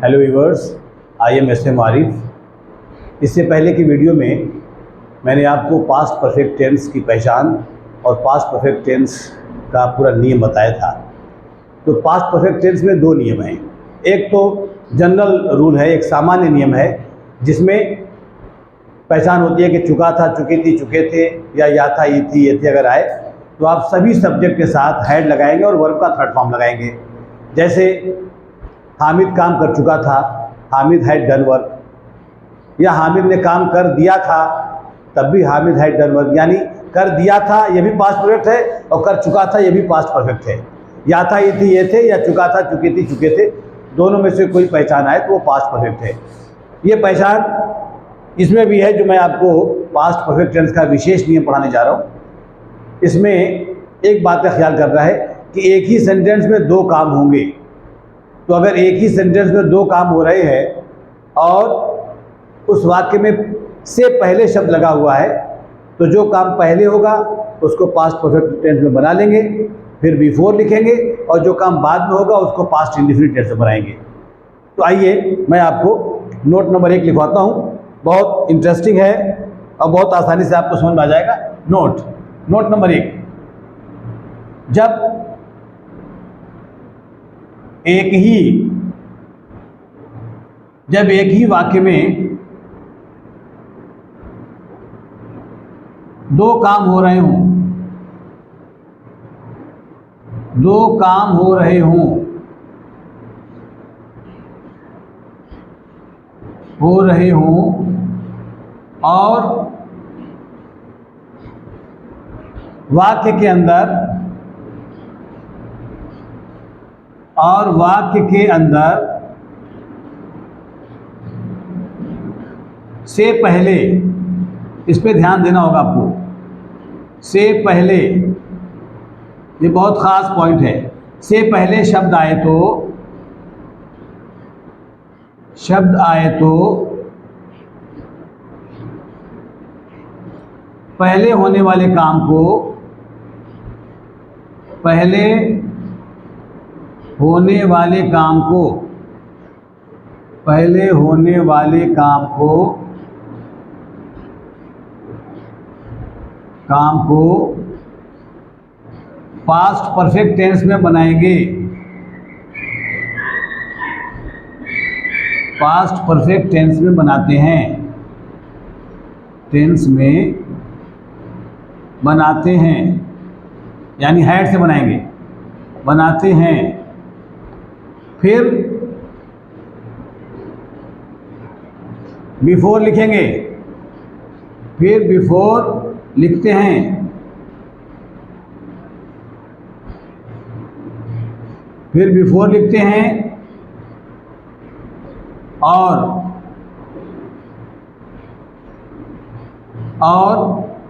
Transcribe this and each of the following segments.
Hello viewers, I am S M Arif. इससे पहले की वीडियो में मैंने आपको पास्ट परफेक्ट टेंस की पहचान और पास्ट परफेक्ट टेंस का पूरा नियम बताया था। तो पास्ट परफेक्ट टेंस में दो नियम हैं। एक तो जनरल रूल है, एक सामान्य नियम है जिसमें पहचान होती है कि चुका था, चुकी थी, चुके थे, या था, ये थी, ये थे अगर आए तो आप सभी सब्जेक्ट के साथ हैड लगाएंगे और वर्ब का थर्ड फॉर्म लगाएंगे। जैसे हामिद काम कर चुका था, हामिद हैड डन वर्क, या हामिद ने काम कर दिया था तब भी हामिद हैड डन वर्क, यानी कर दिया था ये भी पास्ट परफेक्ट है और कर चुका था ये भी पास्ट परफेक्ट है। या था, ये थी, ये थे, या चुका था, चुकी थी, चुके थे, दोनों में से कोई पहचान आए तो वो पास्ट परफेक्ट है। ये पहचान इसमें भी है जो मैं आपको पास्ट परफेक्ट टेंस का विशेष नियम पढ़ाने जा रहा हूँ। इसमें एक बात का ख्याल करना है कि एक ही सेंटेंस में दो काम होंगे। तो अगर एक ही सेंटेंस में दो काम हो रहे हैं और उस वाक्य में से पहले शब्द लगा हुआ है तो जो काम पहले होगा उसको पास्ट परफेक्ट टेंस में बना लेंगे, फिर बिफोर लिखेंगे, और जो काम बाद में होगा उसको पास्ट इंडेफिनिट टेंस में बनाएंगे। तो आइए मैं आपको नोट नंबर 1 लिखवाता हूँ। बहुत इंटरेस्टिंग है और बहुत आसानी से आपको समझ में आ जाएगा। नोट नंबर 1, जब एक ही वाक्य में दो काम हो रहे हों, और वाक्य के अंदर से पहले, इस पे ध्यान देना होगा आपको, से पहले, ये बहुत ख़ास पॉइंट है। से पहले शब्द आए तो पहले होने वाले काम को पास्ट परफेक्ट टेंस में बनाएंगे। पास्ट परफेक्ट टेंस में बनाते हैं, यानी हैड से बनाते हैं। फिर बिफोर लिखेंगे, फिर बिफोर लिखते हैं, और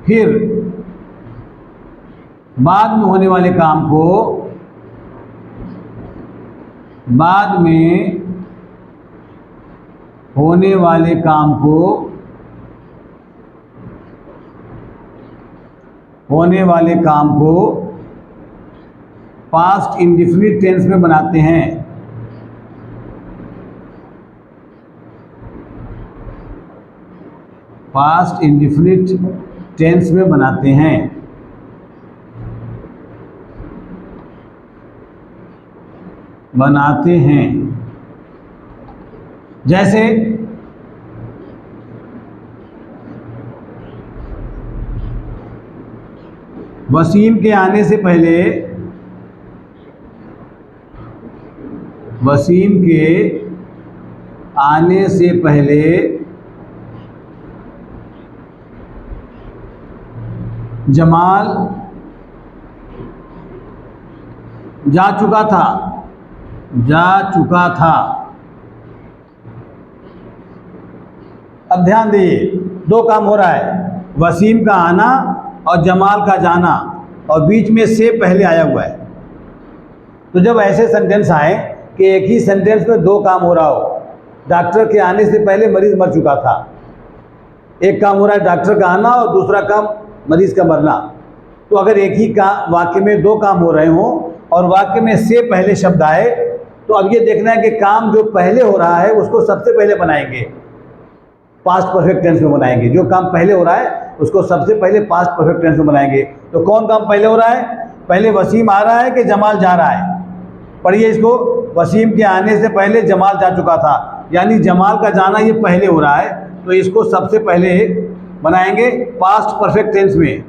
फिर बाद में होने वाले काम को पास्ट इंडेफिनिट टेंस में बनाते हैं। पास्ट इंडेफिनिट टेंस में बनाते हैं। जैसे वसीम के आने से पहले जमाल जा चुका था। अब ध्यान दीजिए, दो काम हो रहा है, वसीम का आना और जमाल का जाना, और बीच में से पहले आया हुआ है। तो जब ऐसे सेंटेंस आए कि एक ही सेंटेंस में दो काम हो रहा हो, डॉक्टर के आने से पहले मरीज मर चुका था, एक काम हो रहा है डॉक्टर का आना और दूसरा काम मरीज का मरना। तो अगर एक ही वाक्य में दो काम हो रहे हों और वाक्य में से पहले शब्द आए तो अब ये देखना है कि काम जो पहले हो रहा है उसको सबसे पहले बनाएंगे, पास्ट परफेक्ट टेंस में बनाएंगे। जो काम पहले हो रहा है उसको सबसे पहले पास्ट परफेक्ट टेंस में बनाएंगे। तो कौन काम पहले हो रहा है? पहले वसीम आ रहा है कि जमाल जा रहा है? पढ़िए इसको, वसीम के आने से पहले जमाल जा चुका था, यानी जमाल का जाना ये पहले हो रहा है, तो इसको सबसे पहले बनाएंगे पास्ट परफेक्ट टेंस में।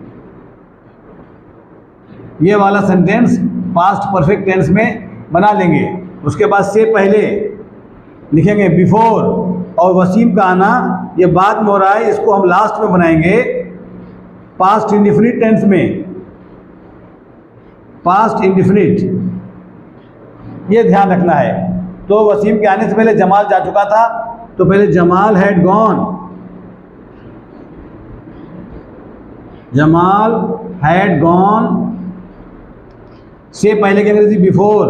ये वाला सेंटेंस पास्ट परफेक्ट टेंस में बना लेंगे। उसके बाद से पहले लिखेंगे बिफोर, और वसीम का आना ये बाद में हो रहा है, इसको हम लास्ट में बनाएंगे पास्ट इंडेफिनिट टेंस में। पास्ट इंडेफिनिट, ये ध्यान रखना है। तो वसीम के आने से पहले जमाल जा चुका था, तो पहले Jamal had gone, Jamal had gone से पहले क्या अंग्रेजी बिफोर,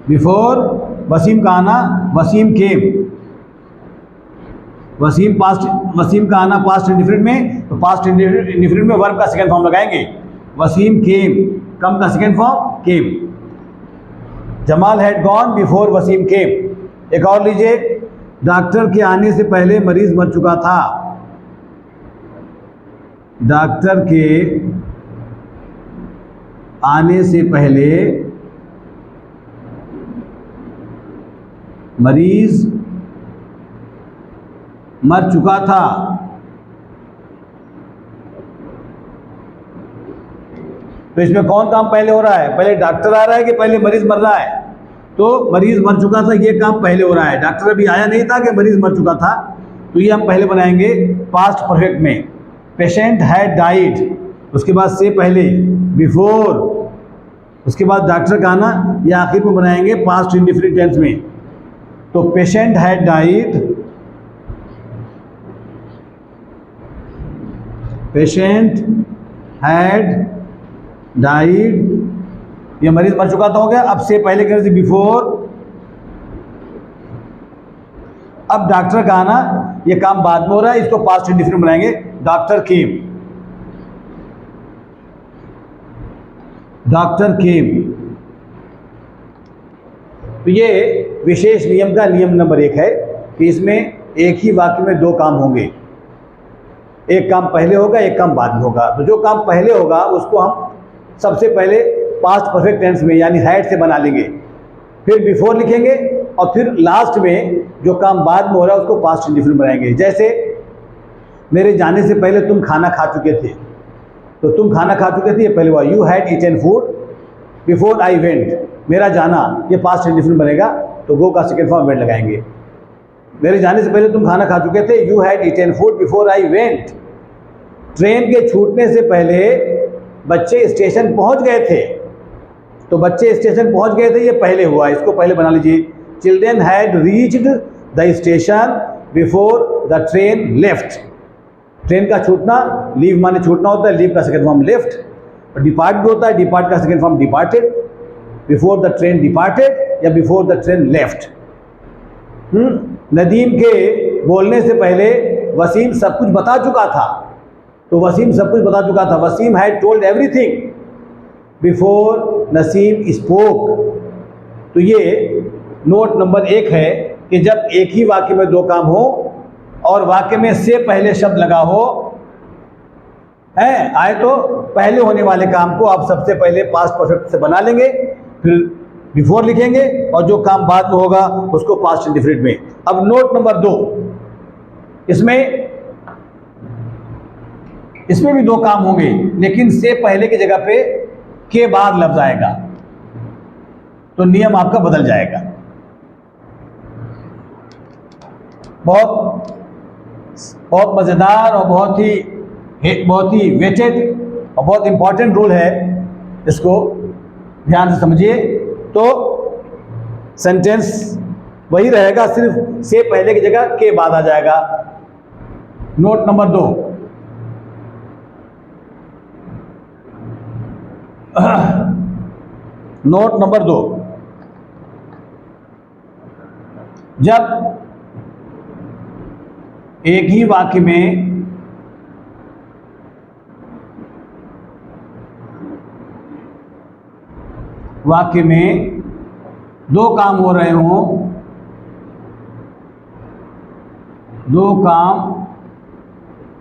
बिफोर वसीम का आना, वसीम केम, वसीम का आना पास्ट इंडेफिनिट में, तो पास्ट इंडेफिनिट में वर्ब का सेकंड फॉर्म लगाएंगे, वसीम केम, कम का second form came. Jamal had gone before Wasim came. एक और लीजिए, डॉक्टर के आने से पहले मरीज मर चुका था। डॉक्टर के आने से पहले मरीज मर चुका था। तो इसमें कौन काम पहले हो रहा है? पहले डॉक्टर आ रहा है कि पहले मरीज मर रहा है? तो मरीज मर चुका था, ये काम पहले हो रहा है। डॉक्टर अभी आया नहीं था कि मरीज मर चुका था, तो ये हम पहले बनाएंगे पास्ट परफेक्ट में। पेशेंट हैड डाइड, उसके बाद से पहले बिफोर, उसके बाद डॉक्टर का आना, ये आखिर में बनाएंगे पास्ट इंडेफिनिट टेंस में। तो patient had died, patient had died, ये मरीज मर चुका था हो गया। अब से पहले करें बिफोर, अब डॉक्टर का आना, ये काम बाद में हो रहा है, इसको पास्ट इंडेफिनिट बनाएंगे डॉक्टर केम, डॉक्टर केम। तो ये विशेष नियम का नियम नंबर 1 है कि इसमें एक ही वाक्य में 2 काम होंगे, एक काम पहले होगा, एक काम बाद में होगा। तो जो काम पहले होगा उसको हम सबसे पहले पास्ट परफेक्ट टेंस में यानी हैड से बना लेंगे, फिर बिफोर लिखेंगे, और फिर लास्ट में जो काम बाद में हो रहा है उसको पास्ट इंडेफिनिट बनाएंगे। जैसे मेरे जाने से पहले तुम खाना खा चुके थे, तो तुम खाना खा चुके थे ये पहले हुआ। You had eaten food before I went, मेरा जाना ये पास्ट इंडेफिनिट बनेगा, तो गो का सेकंड फॉर्म वेंट लगाएंगे। मेरे जाने से पहले तुम खाना खा चुके थे, you had eaten food before I went. Train के छूटने से पहले बच्चे स्टेशन पहुंच गए थे, तो बच्चे स्टेशन पहुंच गए थे ये पहले हुआ, इसको पहले बना लीजिए। Children had reached the station before the train left. Train का छूटना, लीव माने छूटना होता है, लीव का सेकंड फॉर्म लेफ्ट। डिपार्ट भी होता है, डिपार्ट का second form departed, before the train departed या before the train left. Nadeem के बोलने से पहले वसीम सब कुछ बता चुका था, तो वसीम सब कुछ बता चुका था, Wasim had told everything before Nasim spoke. तो ये नोट नंबर 1 है कि जब एक ही वाक्य में 2 काम हो और वाक्य में से पहले शब्द लगा हो है आए, तो पहले होने वाले काम को आप सबसे पहले पास्ट परफेक्ट से बना लेंगे, फिर बिफोर लिखेंगे, और जो काम बाद में होगा उसको पास्ट इंडेफिनिट में। अब नोट नंबर 2, इसमें भी 2 काम होंगे, लेकिन से पहले की जगह पे के बाद लफ्ज आएगा, तो नियम आपका बदल जाएगा। बहुत मज़ेदार और बहुत ही वेटेड और बहुत इंपॉर्टेंट रूल है, इसको ध्यान से समझिए। तो सेंटेंस वही रहेगा, सिर्फ से पहले की जगह के बाद आ जाएगा। नोट नंबर 2, नोट नंबर 2, जब एक ही वाक्य में वाक्य में दो काम हो रहे हों, दो काम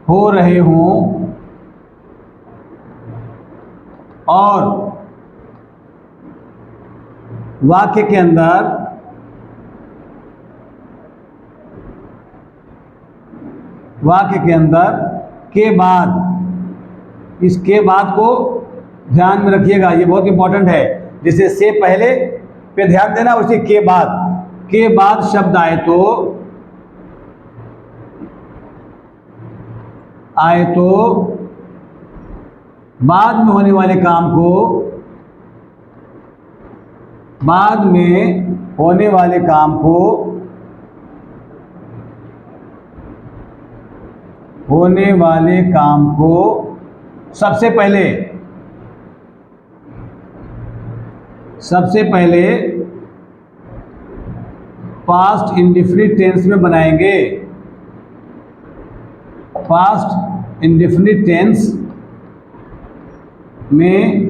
हो रहे हों और वाक्य के अंदर के बाद, इस के बाद को ध्यान में रखिएगा, ये बहुत इंपॉर्टेंट है। जैसे से पहले पे ध्यान देना, उसी के बाद शब्द आए तो बाद में होने वाले काम को, बाद में होने वाले काम को सबसे पहले पास्ट इंडेफिनिट टेंस में बनाएंगे। पास्ट इंडेफिनिट टेंस में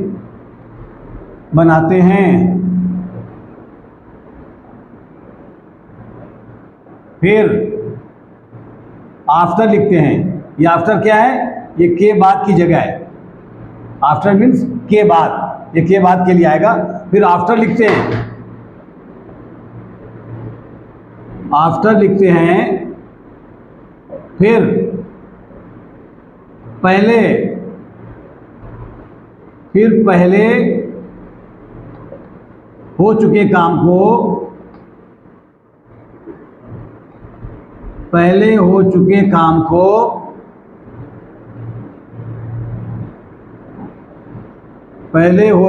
बनाते हैं। फिर आफ्टर लिखते हैं। ये आफ्टर क्या है? ये के बाद की जगह है। आफ्टर मीन्स के बाद, ये के बाद के लिए आएगा। फिर आफ्टर लिखते हैं, आफ्टर लिखते हैं। फिर पहले हो चुके काम को, पहले हो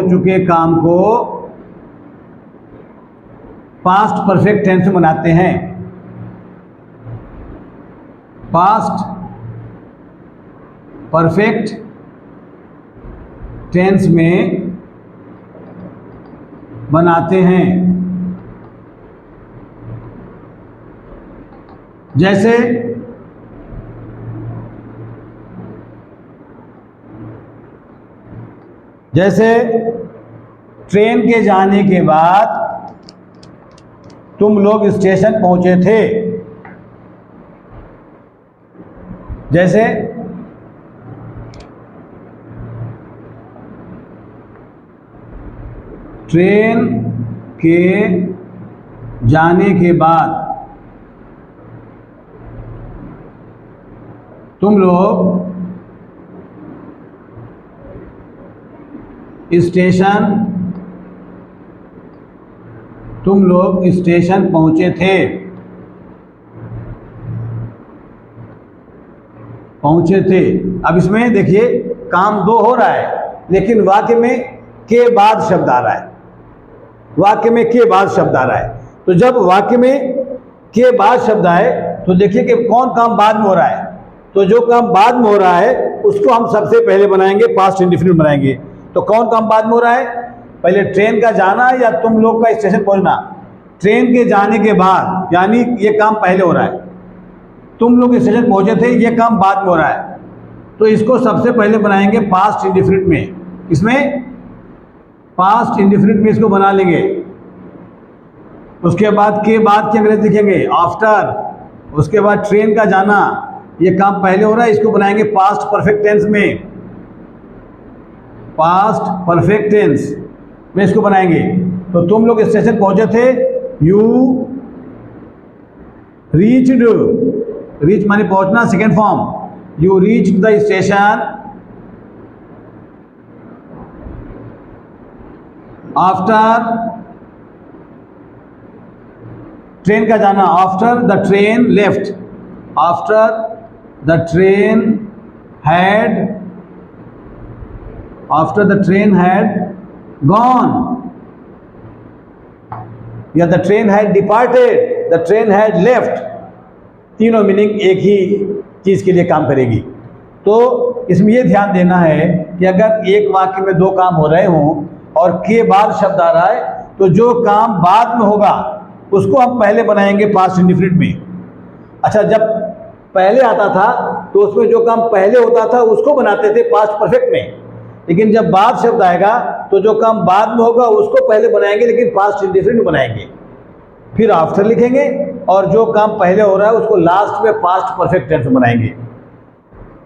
चुके काम को पास्ट परफेक्ट टेंस में बनाते हैं। पास्ट परफेक्ट टेंस में बनाते हैं। जैसे ट्रेन के जाने के बाद तुम लोग स्टेशन पहुंचे थे। जैसे ट्रेन के जाने के बाद तुम लोग स्टेशन पहुंचे थे। अब इसमें देखिए काम दो हो रहा है, लेकिन वाक्य में के बाद शब्द आ रहा है। वाक्य में के बाद शब्द आ रहा है। तो जब वाक्य में के बाद शब्द आए तो देखिए कि कौन काम बाद में हो रहा है। तो जो काम बाद में हो रहा है उसको हम सबसे पहले बनाएंगे, पास्ट इंडेफिनिट बनाएंगे। तो कौन काम बाद में हो रहा है? पहले ट्रेन का जाना या तुम लोग का स्टेशन पहुंचना। ट्रेन के जाने के बाद, यानी ये काम पहले हो रहा है। तुम लोग स्टेशन पहुंचे थे, ये काम बाद में हो रहा है। तो इसको सबसे पहले बनाएंगे पास्ट इंडेफिनिट में। इसमें पास्ट इंडेफिनिट में इसको बना लेंगे। उसके बाद के बाद की अंग्रेजी लिखेंगे आफ्टर। उसके बाद ट्रेन का जाना, ये काम पहले हो रहा है, इसको बनाएंगे पास्ट परफेक्ट टेंस में। पास्ट परफेक्ट टेंस में इसको बनाएंगे। तो तुम लोग स्टेशन पहुंचे थे, यू रीच्ड, रीच माने पहुंचना, second form. You reached the station after, train का जाना, after the train left, after the train had, after the train had gone, या the train had departed, the train had left. तीनों meaning एक ही चीज़ के लिए काम करेगी। तो इसमें ये ध्यान देना है कि अगर एक वाक्य में दो काम हो रहे हों और के बाद शब्द आ रहा है, तो जो काम बाद में होगा उसको हम पहले बनाएंगे पास्ट इंडेफिनिट में। अच्छा, जब पहले आता था तो उसमें जो काम पहले होता था उसको बनाते थे पास्ट परफेक्ट में, लेकिन जब बाद शब्द आएगा तो जो काम बाद में होगा उसको पहले बनाएंगे, लेकिन पास्ट इंडेफिनिट बनाएंगे, फिर आफ्टर लिखेंगे, और जो काम पहले हो रहा है उसको लास्ट में पास्ट परफेक्ट टेंस में बनाएंगे।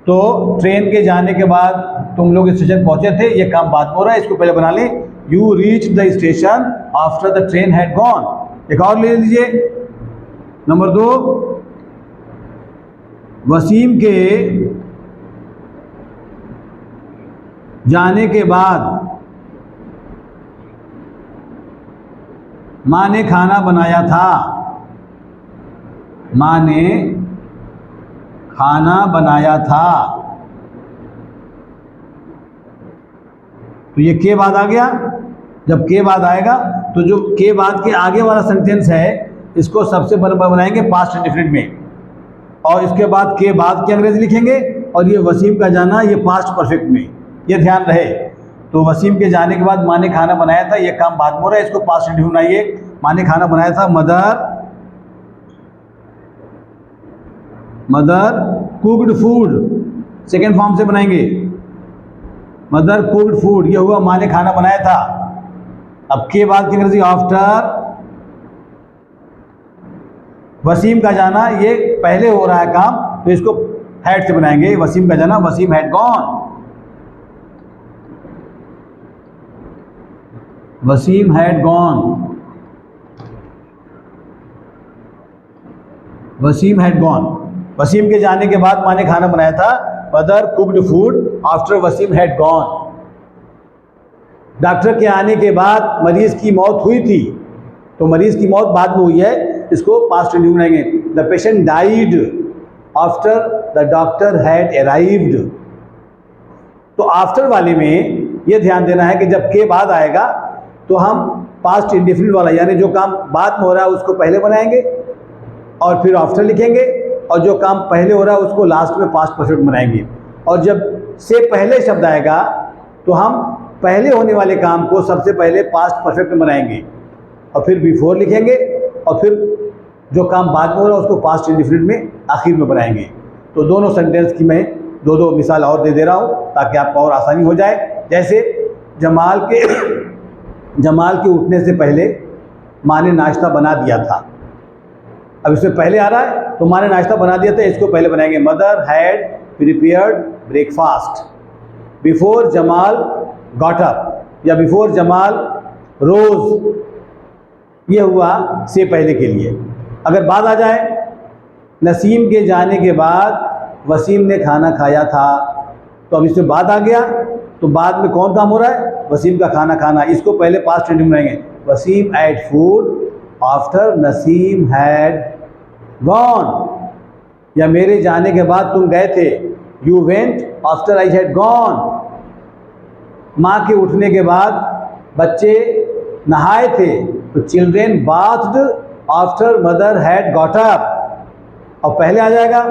तो ट्रेन के जाने के बाद तुम लोग स्टेशन पहुंचे थे, ये काम बाद में हो रहा है, इसको पहले बना लें। You reach the station after the train had gone. एक और ले लीजिए, नंबर 2, वसीम के जाने के बाद माँ ने खाना बनाया था। माँ ने खाना बनाया था। तो ये के बाद आ गया। जब के बाद आएगा तो जो के बाद के आगे वाला सेंटेंस है इसको सबसे बनाएंगे पास्ट इंडेफिनिट में, और इसके बाद के बाद की अंग्रेजी लिखेंगे, और ये वसीम का जाना ये पास्ट परफेक्ट में, ये ध्यान रहे। तो वसीम के जाने के बाद माँ ने खाना बनाया था, ये काम बाद में हो रहा है, इसको पास्ट इंडेफिनिट बनाइए। माँ ने खाना बनाया था, mother cooked food, second form से बनाएंगे, मदर कुक्ड फूड, ये हुआ माँ ने खाना बनाया था। अब के बाद की अंग्रेजी आफ्टर, वसीम का जाना ये पहले हो रहा है काम, तो इसको हैड से बनाएंगे, वसीम का जाना, Wasim had gone, Wasim had gone, Wasim had gone. Wasim के जाने के बाद माँ ने खाना बनाया था, mother cooked food after Wasim had gone. Doctor के आने के बाद मरीज की मौत हुई थी, तो मरीज की मौत बाद में हुई है, इसको पास्ट इंडेफिनिट बनाएंगे। The patient died after the doctor had arrived. तो आफ्टर वाले में ये ध्यान देना है कि जब के बाद आएगा तो हम पास्ट इंडेफिनिट वाला, यानी जो काम बाद में हो रहा है उसको पहले बनाएंगे और फिर आफ्टर लिखेंगे, और जो काम पहले हो रहा है उसको लास्ट में पास्ट परफेक्ट बनाएंगे। और जब से पहले शब्द आएगा तो हम पहले होने वाले काम को सबसे पहले पास्ट परफेक्ट में बनाएंगे, और फिर बिफोर लिखेंगे, और फिर जो काम बाद में हो रहा है उसको पास्ट इंडेफिनिट में आखिर में बनाएंगे। तो दोनों सेंटेंस की मैं दो मिसाल और दे रहा हूँ ताकि आपको और आसानी हो जाए। जैसे जमाल के उठने से पहले माँ ने नाश्ता बना दिया था। अब इसमें पहले आ रहा है तो माँ ने नाश्ता बना दिया था, इसको पहले बनाएंगे, mother had prepared breakfast before Jamal got up, या बिफोर जमाल रोज, ये हुआ से पहले के लिए। अगर बाद आ जाए, नसीम के जाने के बाद वसीम ने खाना खाया था, तो अब इसमें बाद आ गया, तो बाद में कौन काम हो रहा है, वसीम का खाना खाना, इसको पहले पास्ट इंडेफिनिट बनाएंगे, Wasim ate food after Naseem had gone. या मेरे जाने के बाद तुम गए थे, you went after I had gone. माँ के उठने के बाद बच्चे नहाए थे, तो children bathed after mother had got up. और पहले आ जाएगा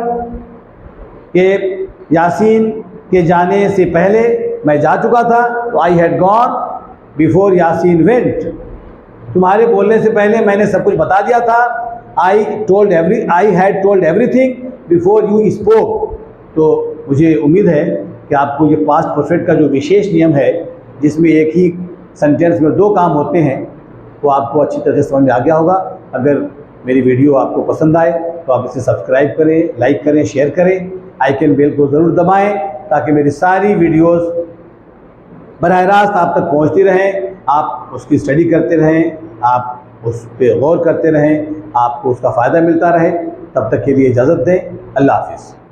कि यासीन के जाने से पहले मैं जा चुका था, तो आई had gone before Yasin went. तुम्हारे बोलने से पहले मैंने सब कुछ बता दिया था, I had told everything before you spoke. तो मुझे उम्मीद है कि आपको ये पास्ट परफेक्ट का जो विशेष नियम है, जिसमें एक ही सेंटेंस में दो काम होते हैं, वो आपको अच्छी तरह से समझ में आ गया होगा। अगर मेरी वीडियो आपको पसंद आए तो आप इसे सब्सक्राइब करें, लाइक करें, शेयर करें, आइकन बेल को ज़रूर दबाएं ताकि मेरी सारी वीडियोस बराह रास्त आप तक पहुंचती रहें, आप उसकी स्टडी करते रहें, आप उस पर गौर करते रहें, आपको उसका फ़ायदा मिलता रहे। तब तक के लिए इजाज़त दें। अल्लाह हाफ़िज़।